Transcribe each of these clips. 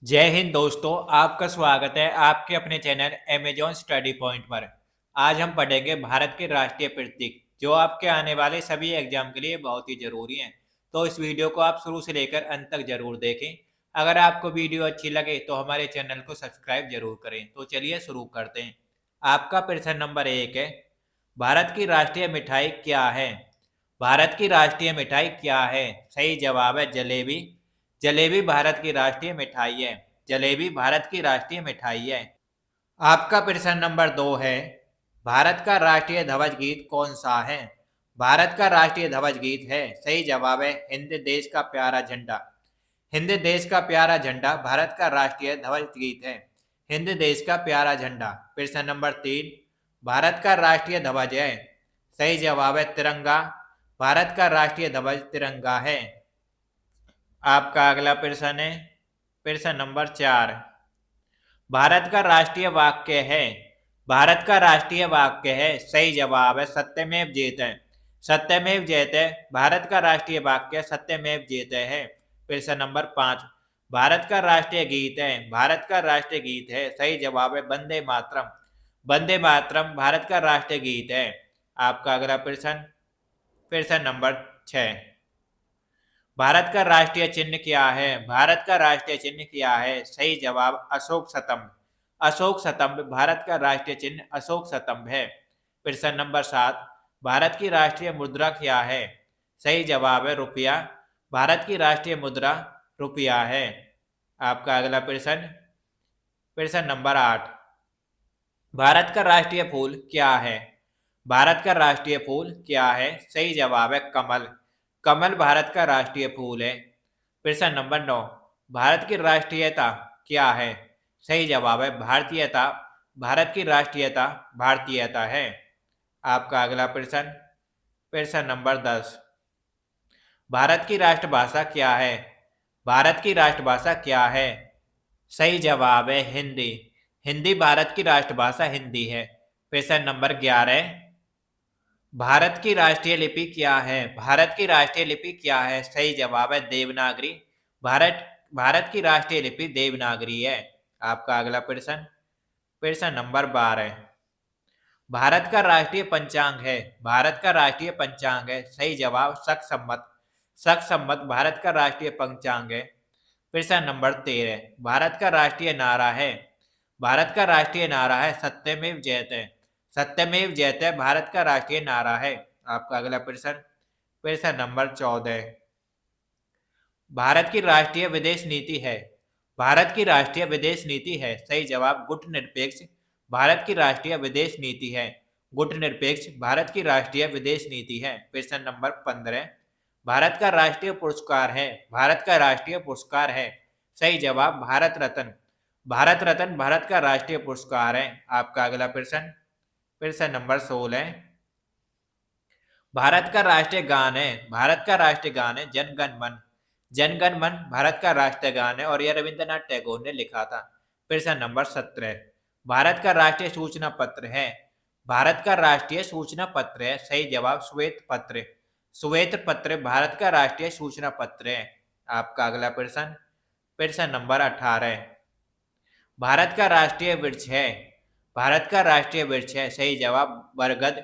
जय हिंद दोस्तों, आपका स्वागत है आपके अपने चैनल अमेजॉन स्टडी पॉइंट पर। आज हम पढ़ेंगे भारत के राष्ट्रीय प्रतीक जो आपके आने वाले सभी एग्जाम के लिए बहुत ही जरूरी हैं। तो इस वीडियो को आप शुरू से लेकर अंत तक जरूर देखें। अगर आपको वीडियो अच्छी लगे तो हमारे चैनल को सब्सक्राइब जरूर करें। तो चलिए शुरू करते हैं। आपका प्रश्न नंबर 1 है, भारत की राष्ट्रीय मिठाई क्या है? भारत की राष्ट्रीय मिठाई क्या है? सही जवाब है जलेबी। जलेबी भारत की राष्ट्रीय मिठाई है। जलेबी भारत की राष्ट्रीय मिठाई है। आपका प्रश्न नंबर 2 है, भारत का राष्ट्रीय ध्वज गीत कौन सा है? भारत का राष्ट्रीय ध्वज गीत है, सही जवाब है हिंद देश का प्यारा झंडा। हिंद देश का प्यारा झंडा भारत का राष्ट्रीय ध्वज गीत है। हिंद देश का प्यारा झंडा। प्रश्न नंबर 3, भारत का राष्ट्रीय ध्वज है, सही जवाब है तिरंगा। भारत का राष्ट्रीय ध्वज तिरंगा है। आपका अगला प्रश्न है प्रश्न नंबर 4, भारत का राष्ट्रीय वाक्य है। भारत का राष्ट्रीय वाक्य है, सही जवाब है सत्यमेव जयते। सत्यमेव जयते भारत का राष्ट्रीय वाक्य सत्यमेव जयते है। प्रश्न नंबर 5, भारत का राष्ट्रीय गीत है। भारत का राष्ट्रीय गीत है, सही जवाब है वंदे मातरम। वंदे मातरम भारत का राष्ट्रीय गीत है। आपका अगला प्रश्न प्रश्न नंबर 6, भारत का राष्ट्रीय चिन्ह क्या है? भारत का राष्ट्रीय चिन्ह क्या है? सही जवाब अशोक स्तंभ। अशोक स्तंभ भारत का राष्ट्रीय चिन्ह अशोक स्तंभ है। प्रश्न नंबर 7, भारत की राष्ट्रीय मुद्रा क्या है? सही जवाब है रुपया। भारत की राष्ट्रीय मुद्रा रुपया है। आपका अगला प्रश्न प्रश्न नंबर 8, भारत का राष्ट्रीय फूल क्या है? भारत का राष्ट्रीय फूल क्या है? सही जवाब है कमल। कमल भारत का राष्ट्रीय फूल है। प्रश्न नंबर 9, भारत की राष्ट्रीयता क्या है? सही जवाब है भारतीयता। भारत की राष्ट्रीयता भारतीयता है। आपका अगला प्रश्न प्रश्न नंबर 10, भारत की राष्ट्रभाषा क्या है? भारत की राष्ट्रभाषा क्या है? सही जवाब है हिंदी। हिंदी भारत की राष्ट्रभाषा हिंदी है। प्रश्न नंबर 11, भारत की राष्ट्रीय लिपि क्या है? भारत की राष्ट्रीय लिपि क्या है? सही जवाब है देवनागरी। भारत भारत की राष्ट्रीय लिपि देवनागरी है। आपका अगला प्रश्न प्रश्न नंबर 12, भारत का राष्ट्रीय पंचांग है। भारत का राष्ट्रीय पंचांग है, सही जवाब शक सम्मत। शक सम्मत भारत का राष्ट्रीय पंचांग है। प्रश्न नंबर 13, भारत का राष्ट्रीय नारा है। भारत का राष्ट्रीय नारा है सत्यमेव जयते। सत्यमेव जयते भारत का राष्ट्रीय नारा है। आपका अगला प्रश्न प्रश्न नंबर 14, भारत की राष्ट्रीय विदेश नीति है। भारत की राष्ट्रीय विदेश नीति है, सही जवाब गुटनिरपेक्ष। भारत की राष्ट्रीय विदेश नीति है गुटनिरपेक्ष। भारत की राष्ट्रीय विदेश नीति है। प्रश्न नंबर 15, भारत का राष्ट्रीय पुरस्कार है। भारत का राष्ट्रीय पुरस्कार है, सही जवाब भारत रत्न। भारत रत्न भारत का राष्ट्रीय पुरस्कार है। आपका अगला प्रश्न प्रश्न नंबर 16, भारत का राष्ट्रीय गान है। भारत का राष्ट्रीय गान है जन गण मन। जन गण मन भारत का राष्ट्रीय गान है और यह रविंद्रनाथ टैगोर ने लिखा था। प्रश्न नंबर 17, भारत का राष्ट्रीय सूचना पत्र है। भारत का राष्ट्रीय सूचना पत्र है, सही जवाब श्वेत पत्र। श्वेत पत्र भारत का राष्ट्रीय सूचना पत्र है। आपका अगला प्रश्न प्रश्न नंबर 18, भारत का राष्ट्रीय वृक्ष है। भारत का राष्ट्रीय वृक्ष है, सही जवाब बरगद।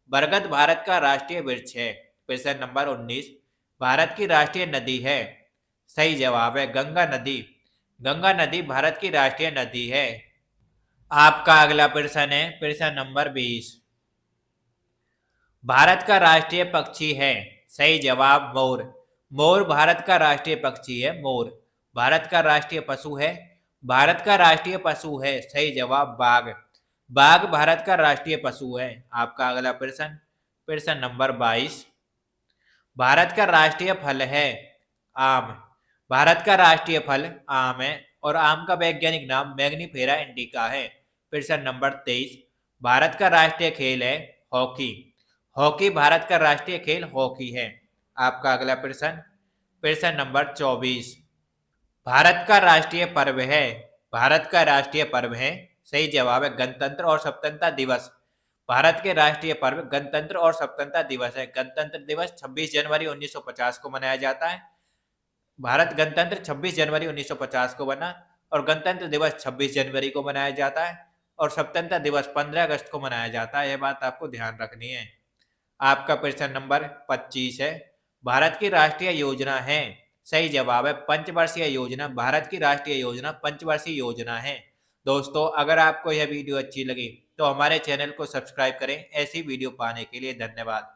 बरगद भारत का राष्ट्रीय वृक्ष है। प्रश्न नंबर 19, भारत की राष्ट्रीय नदी है। सही जवाब है गंगा नदी। गंगा नदी भारत की राष्ट्रीय नदी है। आपका अगला प्रश्न है प्रश्न नंबर 20, भारत का राष्ट्रीय पक्षी है। सही जवाब मोर। मोर भारत का राष्ट्रीय पक्षी है मोर। भारत का राष्ट्रीय पशु है। भारत का राष्ट्रीय पशु है, सही जवाब बाघ। बाघ भारत का राष्ट्रीय पशु है। आपका अगला प्रश्न प्रश्न नंबर 22, भारत का राष्ट्रीय फल है आम। भारत का राष्ट्रीय फल आम है और आम का वैज्ञानिक नाम मैग्नीफेरा इंडिका है। प्रश्न नंबर 23, भारत का राष्ट्रीय खेल है हॉकी। हॉकी भारत का राष्ट्रीय खेल हॉकी है। आपका अगला प्रश्न प्रश्न नंबर 24, भारत का राष्ट्रीय पर्व है। भारत का राष्ट्रीय पर्व है, सही जवाब है गणतंत्र और स्वतंत्रता दिवस। भारत के राष्ट्रीय पर्व गणतंत्र और स्वतंत्रता दिवस है। गणतंत्र दिवस 26 जनवरी 1950 को मनाया जाता है। भारत गणतंत्र 26 जनवरी 1950 को बना और गणतंत्र दिवस 26 जनवरी को मनाया जाता है और स्वतंत्रता दिवस 15 अगस्त को मनाया जाता है। यह बात आपको ध्यान रखनी है। आपका प्रश्न नंबर 25 है, भारत की राष्ट्रीय योजना है। सही जवाब है पंचवर्षीय योजना। भारत की राष्ट्रीय योजना पंचवर्षीय योजना है। दोस्तों, अगर आपको यह वीडियो अच्छी लगी तो हमारे चैनल को सब्सक्राइब करें। ऐसी वीडियो पाने के लिए धन्यवाद।